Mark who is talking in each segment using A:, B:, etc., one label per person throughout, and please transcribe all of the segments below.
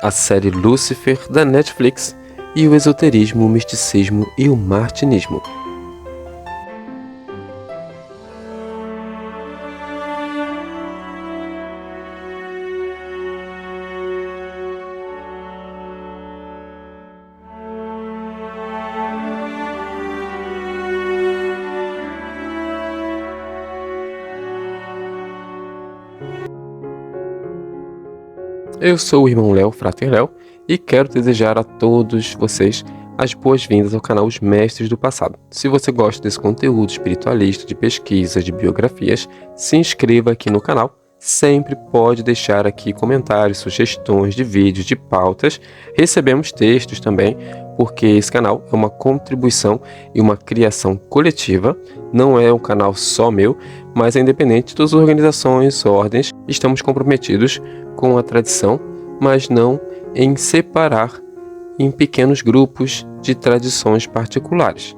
A: a série Lúcifer da Netflix e o esoterismo, o misticismo e o martinismo. Eu sou o irmão Léo, Frater Léo, e quero desejar a todos vocês as boas-vindas ao canal Os Mestres do Passado. Se você gosta desse conteúdo espiritualista, de pesquisas, de biografias, se inscreva aqui no canal. Sempre pode deixar aqui comentários, sugestões de vídeos, de pautas. Recebemos textos também, porque esse canal é uma contribuição e uma criação coletiva. Não é um canal só meu, mas é independente de todas as organizações, ordens. Estamos comprometidos com a tradição, mas não em separar em pequenos grupos de tradições particulares.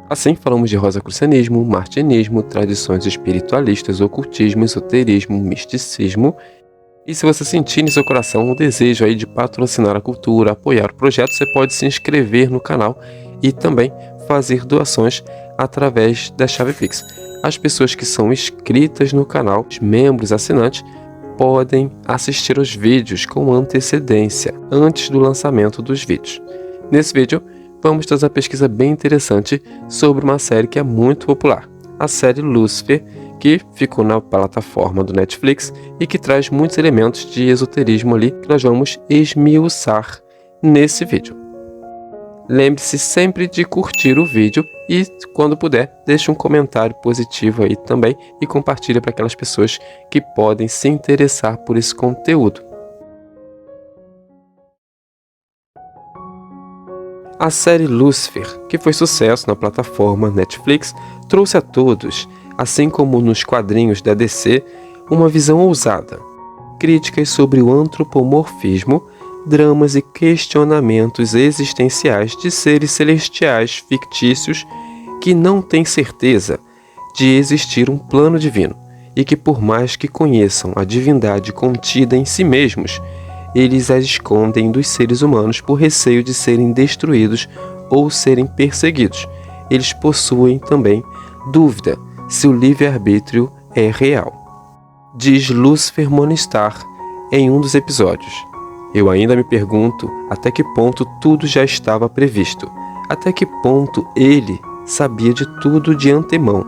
A: Assim, falamos de rosacrucianismo, martinismo, tradições espiritualistas, ocultismo, esoterismo, misticismo. E se você sentir em seu coração o desejo aí de patrocinar a cultura, apoiar o projeto, você pode se inscrever no canal e também fazer doações através da chave Pix. As pessoas que são inscritas no canal, os membros assinantes, podem assistir aos vídeos com antecedência, antes do lançamento dos vídeos. Nesse vídeo, vamos trazer uma pesquisa bem interessante sobre uma série que é muito popular, a série Lúcifer, que ficou na plataforma do Netflix e que traz muitos elementos de esoterismo ali que nós vamos esmiuçar nesse vídeo. Lembre-se sempre de curtir o vídeo e, quando puder, deixe um comentário positivo aí também e compartilhe para aquelas pessoas que podem se interessar por esse conteúdo. A série Lúcifer, que foi sucesso na plataforma Netflix, trouxe a todos, assim como nos quadrinhos da DC, uma visão ousada, críticas sobre o antropomorfismo, dramas e questionamentos existenciais de seres celestiais fictícios que não têm certeza de existir um plano divino e que, por mais que conheçam a divindade contida em si mesmos, eles as escondem dos seres humanos por receio de serem destruídos ou serem perseguidos. Eles possuem também dúvida se o livre-arbítrio é real. Diz Lucifer Morningstar em um dos episódios: eu ainda me pergunto até que ponto tudo já estava previsto, até que ponto ele sabia de tudo de antemão.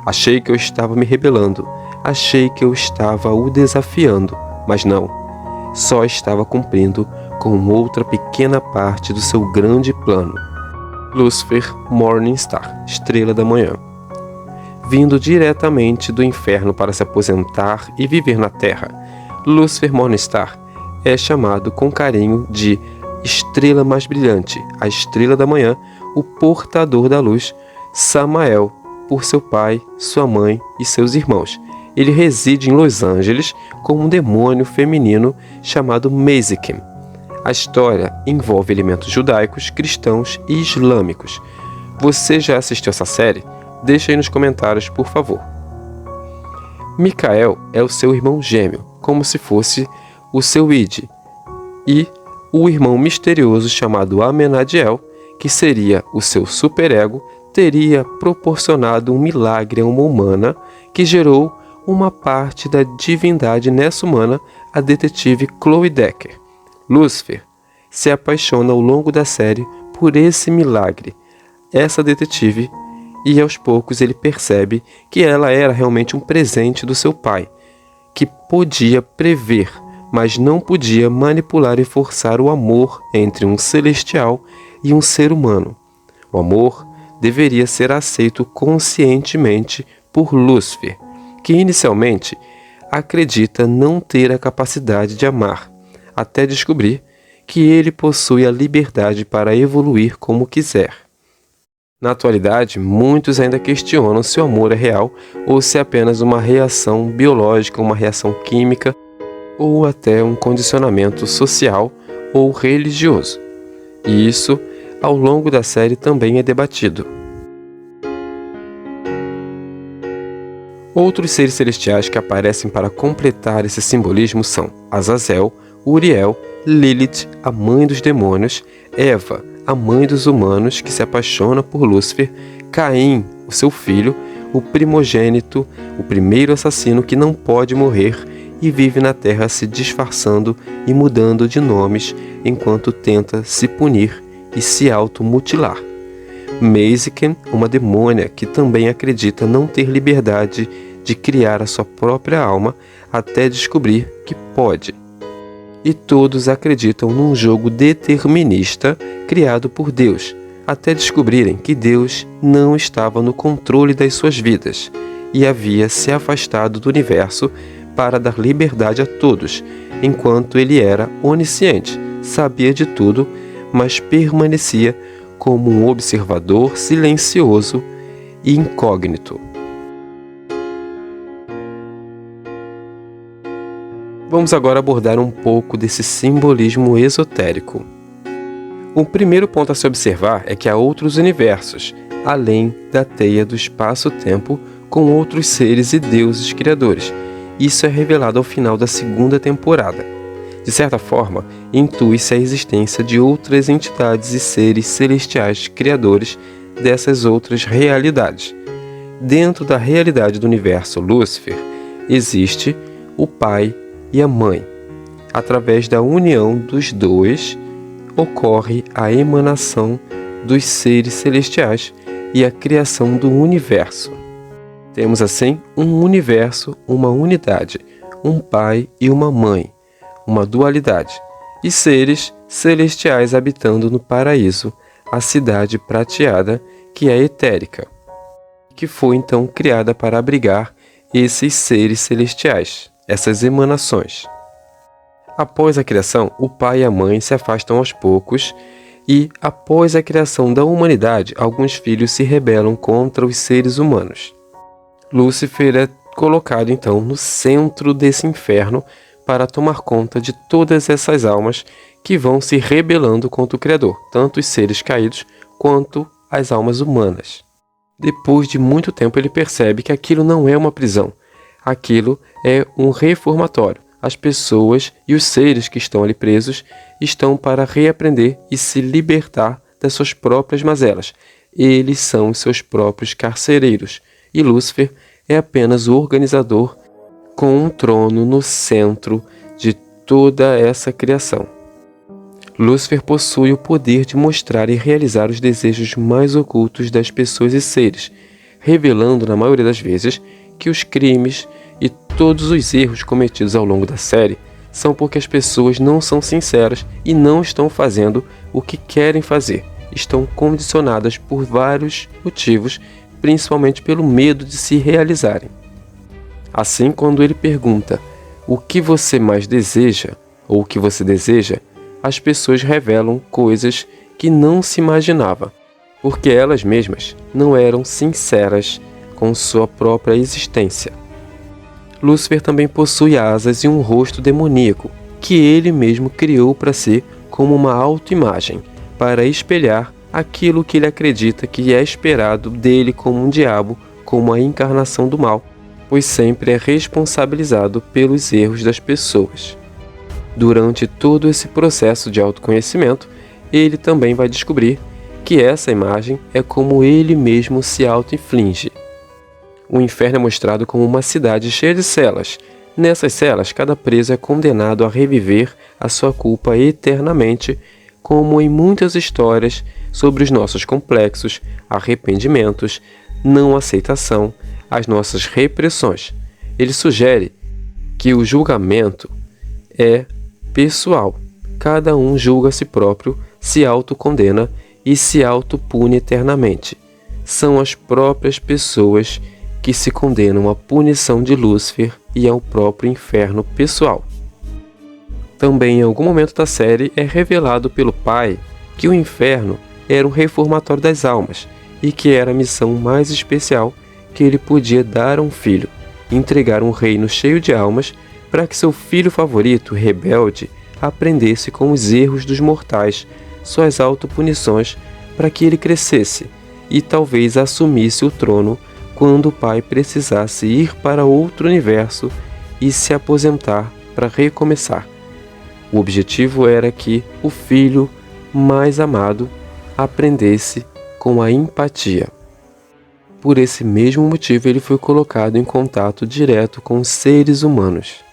A: Achei que eu estava me rebelando, achei que eu estava o desafiando, mas não. Só estava cumprindo com outra pequena parte do seu grande plano. Lucifer Morningstar, Estrela da Manhã. Vindo diretamente do inferno para se aposentar e viver na Terra, Lucifer Morningstar é chamado com carinho de Estrela Mais Brilhante, a Estrela da Manhã, o portador da luz, Samael, por seu pai, sua mãe e seus irmãos. Ele reside em Los Angeles com um demônio feminino chamado Mazikim. A história envolve elementos judaicos, cristãos e islâmicos. Você já assistiu essa série? Deixa aí nos comentários, por favor. Micael é o seu irmão gêmeo, como se fosse o seu Id, e o irmão misterioso chamado Amenadiel, que seria o seu superego, teria proporcionado um milagre a uma humana que gerou uma parte da divindade nessa humana, a detetive Chloe Decker. Lúcifer se apaixona ao longo da série por esse milagre, essa detetive, e aos poucos ele percebe que ela era realmente um presente do seu pai, que podia prever, mas não podia manipular e forçar o amor entre um celestial e um ser humano. O amor deveria ser aceito conscientemente por Lúcifer, que inicialmente acredita não ter a capacidade de amar, até descobrir que ele possui a liberdade para evoluir como quiser. Na atualidade, muitos ainda questionam se o amor é real ou se é apenas uma reação biológica, uma reação química ou até um condicionamento social ou religioso. E isso, ao longo da série, também é debatido. Outros seres celestiais que aparecem para completar esse simbolismo são Azazel, Uriel Lilith, a mãe dos demônios, Eva, a mãe dos humanos que se apaixona por Lúcifer, Caim, o seu filho, o primogênito, o primeiro assassino que não pode morrer e vive na terra se disfarçando e mudando de nomes enquanto tenta se punir e se automutilar. Mazikeen, uma demônia que também acredita não ter liberdade de criar a sua própria alma até descobrir que pode. E todos acreditam num jogo determinista criado por Deus, até descobrirem que Deus não estava no controle das suas vidas e havia se afastado do universo para dar liberdade a todos, enquanto ele era onisciente, sabia de tudo, mas permanecia como um observador silencioso e incógnito. Vamos agora abordar um pouco desse simbolismo esotérico. O primeiro ponto a se observar é que há outros universos, além da teia do espaço-tempo, com outros seres e deuses criadores. Isso é revelado ao final da segunda temporada. De certa forma, intui-se a existência de outras entidades e seres celestiais criadores dessas outras realidades. Dentro da realidade do universo Lúcifer, existe o Pai e a Mãe. Através da união dos dois, ocorre a emanação dos seres celestiais e a criação do universo. Temos assim um universo, uma unidade, um pai e uma mãe, uma dualidade, e seres celestiais habitando no paraíso, a cidade prateada, que é etérica, que foi então criada para abrigar esses seres celestiais, essas emanações. Após a criação, o pai e a mãe se afastam aos poucos e, após a criação da humanidade, alguns filhos se rebelam contra os seres humanos. Lúcifer é colocado então no centro desse inferno para tomar conta de todas essas almas que vão se rebelando contra o Criador, tanto os seres caídos quanto as almas humanas. Depois de muito tempo ele percebe que aquilo não é uma prisão, aquilo é um reformatório. As pessoas e os seres que estão ali presos estão para reaprender e se libertar das suas próprias mazelas. Eles são os seus próprios carcereiros, e Lúcifer é apenas o organizador com um trono no centro de toda essa criação. Lúcifer possui o poder de mostrar e realizar os desejos mais ocultos das pessoas e seres, revelando na maioria das vezes que os crimes e todos os erros cometidos ao longo da série são porque as pessoas não são sinceras e não estão fazendo o que querem fazer. Estão condicionadas por vários motivos, principalmente pelo medo de se realizarem. Assim, quando ele pergunta o que você mais deseja ou o que você deseja, as pessoas revelam coisas que não se imaginava, porque elas mesmas não eram sinceras com sua própria existência. Lúcifer também possui asas e um rosto demoníaco, que ele mesmo criou para si como uma autoimagem, para espelhar aquilo que ele acredita que é esperado dele como um diabo, como a encarnação do mal, pois sempre é responsabilizado pelos erros das pessoas. Durante todo esse processo de autoconhecimento, ele também vai descobrir que essa imagem é como ele mesmo se auto-inflige. O inferno é mostrado como uma cidade cheia de celas. Nessas celas, cada preso é condenado a reviver a sua culpa eternamente, como em muitas histórias sobre os nossos complexos, arrependimentos, não aceitação, as nossas repressões. Ele sugere que o julgamento é pessoal. Cada um julga a si próprio, se autocondena e se autopune eternamente. São as próprias pessoas que se condenam à punição de Lúcifer e ao próprio inferno pessoal. Também em algum momento da série é revelado pelo pai que o inferno era um reformatório das almas e que era a missão mais especial que ele podia dar a um filho, entregar um reino cheio de almas para que seu filho favorito, rebelde, aprendesse com os erros dos mortais, suas autopunições, para que ele crescesse e talvez assumisse o trono quando o pai precisasse ir para outro universo e se aposentar para recomeçar. O objetivo era que o filho mais amado aprendesse com a empatia. Por esse mesmo motivo, ele foi colocado em contato direto com os seres humanos.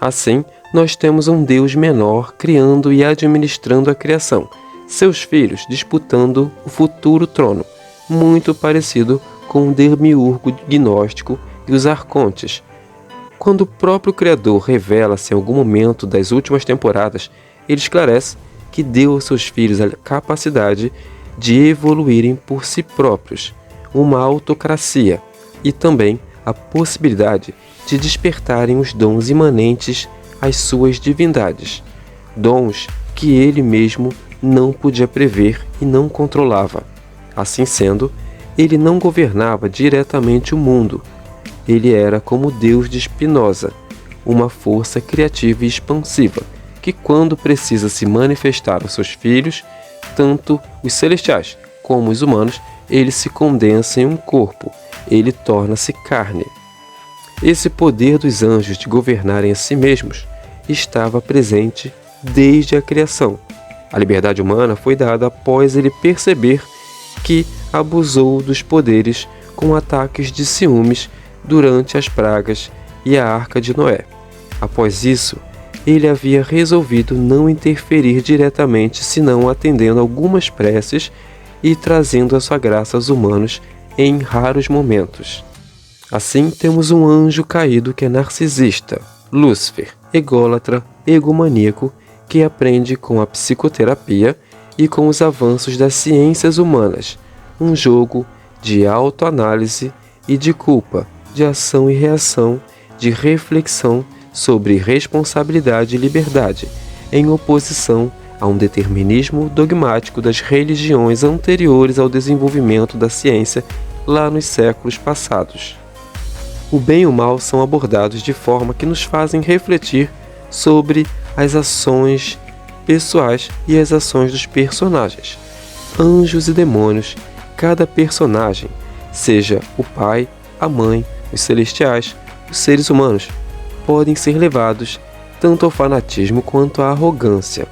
A: Assim, nós temos um Deus menor criando e administrando a criação, seus filhos disputando o futuro trono, muito parecido com o demiurgo gnóstico e os arcontes. Quando o próprio Criador revela-se em algum momento das últimas temporadas, ele esclarece que deu aos seus filhos a capacidade de evoluírem por si próprios, uma autocracia, e também a possibilidade de despertarem os dons imanentes às suas divindades, dons que ele mesmo não podia prever e não controlava. Assim sendo, ele não governava diretamente o mundo. Ele era como o Deus de Spinoza, uma força criativa e expansiva, que quando precisa se manifestar aos seus filhos, tanto os celestiais como os humanos, ele se condensa em um corpo, ele torna-se carne. Esse poder dos anjos de governarem a si mesmos estava presente desde a criação. A liberdade humana foi dada após ele perceber que abusou dos poderes com ataques de ciúmes durante as pragas e a Arca de Noé. Após isso, ele havia resolvido não interferir diretamente, senão atendendo algumas preces e trazendo a sua graça aos humanos em raros momentos. Assim, temos um anjo caído que é narcisista, Lúcifer, ególatra, egomaníaco, que aprende com a psicoterapia e com os avanços das ciências humanas, um jogo de autoanálise e de culpa, de ação e reação, de reflexão sobre responsabilidade e liberdade, em oposição a um determinismo dogmático das religiões anteriores ao desenvolvimento da ciência lá nos séculos passados. O bem e o mal são abordados de forma que nos fazem refletir sobre as ações pessoais e as ações dos personagens. Anjos e demônios, cada personagem, seja o pai, a mãe, os celestiais, os seres humanos, podem ser levados tanto ao fanatismo quanto à arrogância,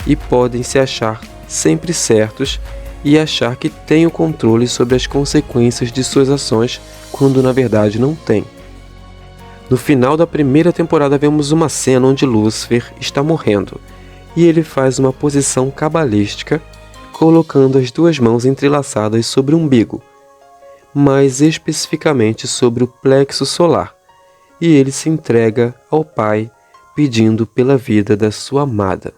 A: e podem se achar sempre certos e achar que têm o controle sobre as consequências de suas ações, quando na verdade não têm. No final da primeira temporada vemos uma cena onde Lúcifer está morrendo, e ele faz uma posição cabalística, colocando as duas mãos entrelaçadas sobre o umbigo, mais especificamente sobre o plexo solar, e ele se entrega ao Pai, pedindo pela vida da sua amada.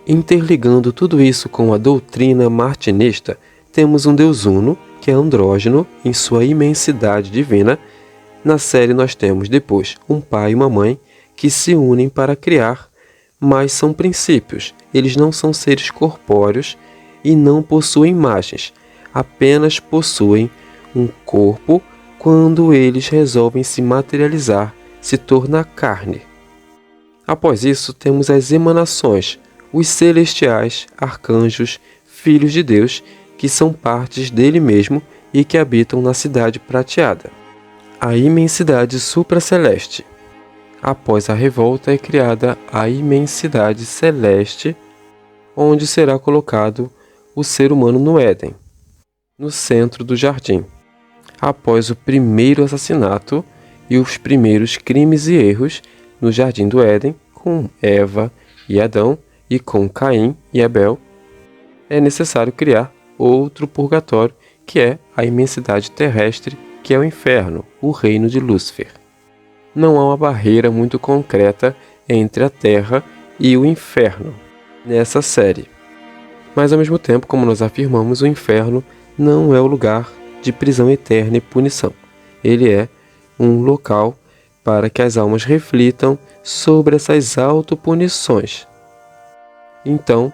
A: Interligando tudo isso com a doutrina martinista, temos um Deus uno, que é andrógeno em sua imensidade divina. Na série nós temos depois um pai e uma mãe que se unem para criar, mas são princípios, eles não são seres corpóreos e não possuem imagens, apenas possuem um corpo quando eles resolvem se materializar, se tornar carne. Após isso temos as emanações, os celestiais, arcanjos, filhos de Deus, que são partes dele mesmo e que habitam na cidade prateada. A imensidade supraceleste. Após a revolta é criada a imensidade celeste, onde será colocado o ser humano no Éden, no centro do jardim. Após o primeiro assassinato e os primeiros crimes e erros no jardim do Éden, com Eva e Adão, e com Caim e Abel, é necessário criar outro purgatório, que é a imensidade terrestre, que é o inferno, o reino de Lúcifer. Não há uma barreira muito concreta entre a Terra e o inferno nessa série. Mas ao mesmo tempo, como nós afirmamos, o inferno não é o lugar de prisão eterna e punição. Ele é um local para que as almas reflitam sobre essas autopunições. Então,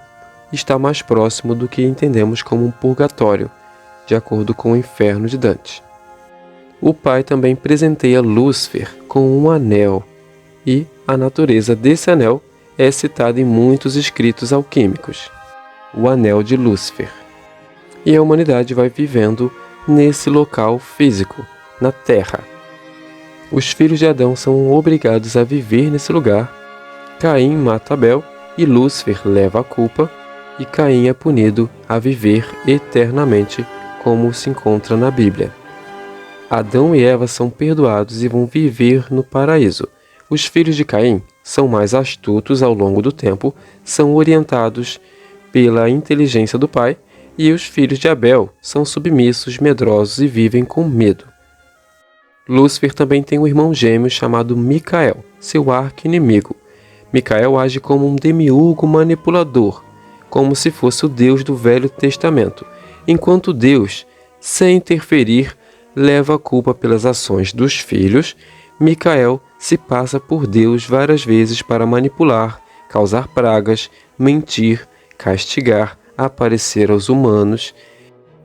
A: está mais próximo do que entendemos como um purgatório, de acordo com o inferno de Dante. O pai também presenteia Lúcifer com um anel, e a natureza desse anel é citada em muitos escritos alquímicos, o anel de Lúcifer. E a humanidade vai vivendo nesse local físico, na Terra. Os filhos de Adão são obrigados a viver nesse lugar. Caim mata Abel e Lúcifer leva a culpa, e Caim é punido a viver eternamente, como se encontra na Bíblia. Adão e Eva são perdoados e vão viver no paraíso. Os filhos de Caim são mais astutos ao longo do tempo, são orientados pela inteligência do pai, e os filhos de Abel são submissos, medrosos e vivem com medo. Lúcifer também tem um irmão gêmeo chamado Micael, seu arqui-inimigo. Micael age como um demiurgo manipulador, como se fosse o Deus do Velho Testamento, enquanto Deus, sem interferir, leva a culpa pelas ações dos filhos. Micael se passa por Deus várias vezes para manipular, causar pragas, mentir, castigar, aparecer aos humanos.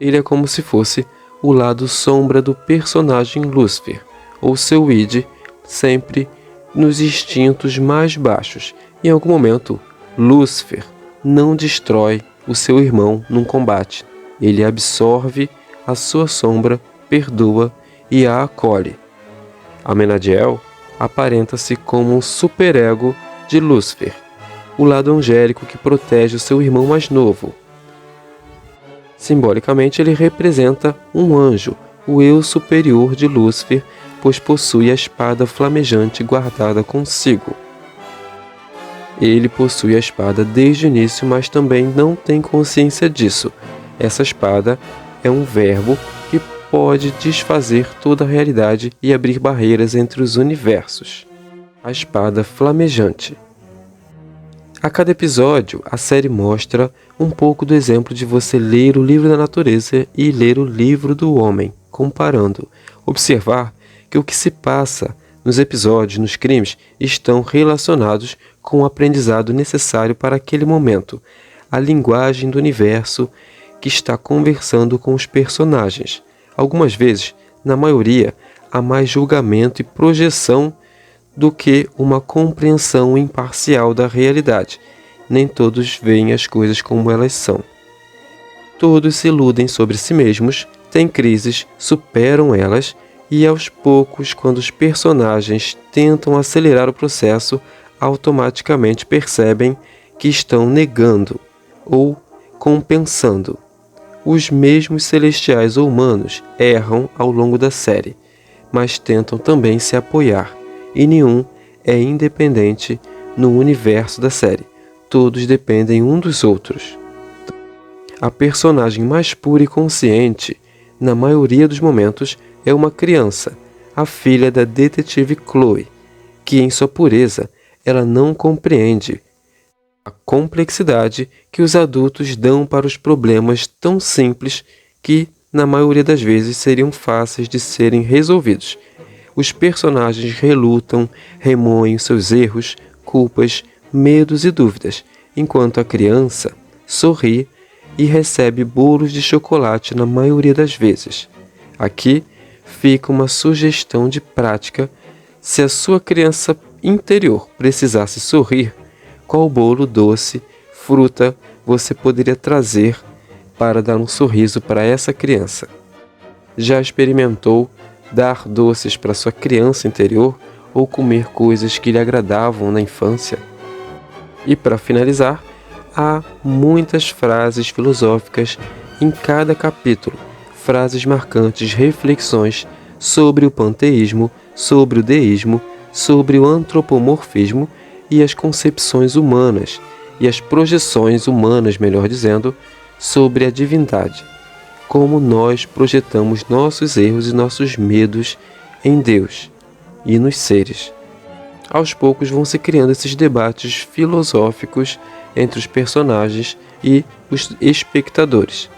A: Ele é como se fosse o lado sombra do personagem Lúcifer, ou seu id, sempre nos instintos mais baixos. Em algum momento, Lúcifer não destrói o seu irmão num combate. Ele absorve a sua sombra, perdoa e a acolhe. Amenadiel aparenta-se como um superego de Lúcifer, o lado angélico que protege o seu irmão mais novo. Simbolicamente, ele representa um anjo, o eu superior de Lúcifer, pois possui a espada flamejante guardada consigo. Ele possui a espada desde o início, mas também não tem consciência disso. Essa espada é um verbo que pode desfazer toda a realidade e abrir barreiras entre os universos. A espada flamejante. A cada episódio, a série mostra um pouco do exemplo de você ler o livro da natureza e ler o livro do homem, comparando. Observar que o que se passa nos episódios, nos crimes, estão relacionados com o aprendizado necessário para aquele momento, a linguagem do universo que está conversando com os personagens. Algumas vezes, na maioria, há mais julgamento e projeção do que uma compreensão imparcial da realidade. Nem todos veem as coisas como elas são. Todos se iludem sobre si mesmos, têm crises, superam elas, e aos poucos, quando os personagens tentam acelerar o processo, automaticamente percebem que estão negando ou compensando. Os mesmos celestiais ou humanos erram ao longo da série, mas tentam também se apoiar, e nenhum é independente no universo da série. Todos dependem um dos outros. A personagem mais pura e consciente, na maioria dos momentos, é uma criança, a filha da detetive Chloe, que em sua pureza ela não compreende a complexidade que os adultos dão para os problemas tão simples que, na maioria das vezes, seriam fáceis de serem resolvidos. Os personagens relutam, remoem seus erros, culpas, medos e dúvidas, enquanto a criança sorri e recebe bolos de chocolate na maioria das vezes. Aqui fica uma sugestão de prática. Se a sua criança interior precisasse sorrir, qual bolo doce, fruta você poderia trazer para dar um sorriso para essa criança? Já experimentou dar doces para sua criança interior ou comer coisas que lhe agradavam na infância? E para finalizar, há muitas frases filosóficas em cada capítulo, frases marcantes, reflexões sobre o panteísmo, sobre o deísmo, sobre o antropomorfismo e as concepções humanas, e as projeções humanas, melhor dizendo, sobre a divindade. Como nós projetamos nossos erros e nossos medos em Deus e nos seres. Aos poucos vão se criando esses debates filosóficos entre os personagens e os espectadores.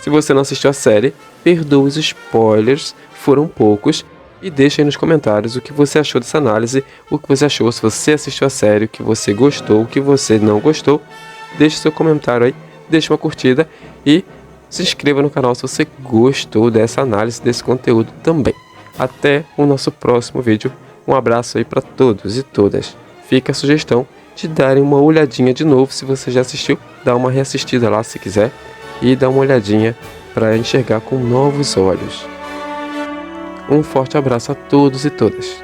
A: Se você não assistiu a série, perdoe os spoilers, foram poucos, e deixe aí nos comentários o que você achou dessa análise, o que você achou, se você assistiu a série, o que você gostou, o que você não gostou. Deixe seu comentário aí, deixe uma curtida e se inscreva no canal se você gostou dessa análise, desse conteúdo também. Até o nosso próximo vídeo. Um abraço aí para todos e todas. Fica a sugestão de darem uma olhadinha de novo se você já assistiu, dá uma reassistida lá se quiser e dá uma olhadinha para enxergar com novos olhos. Um forte abraço a todos e todas.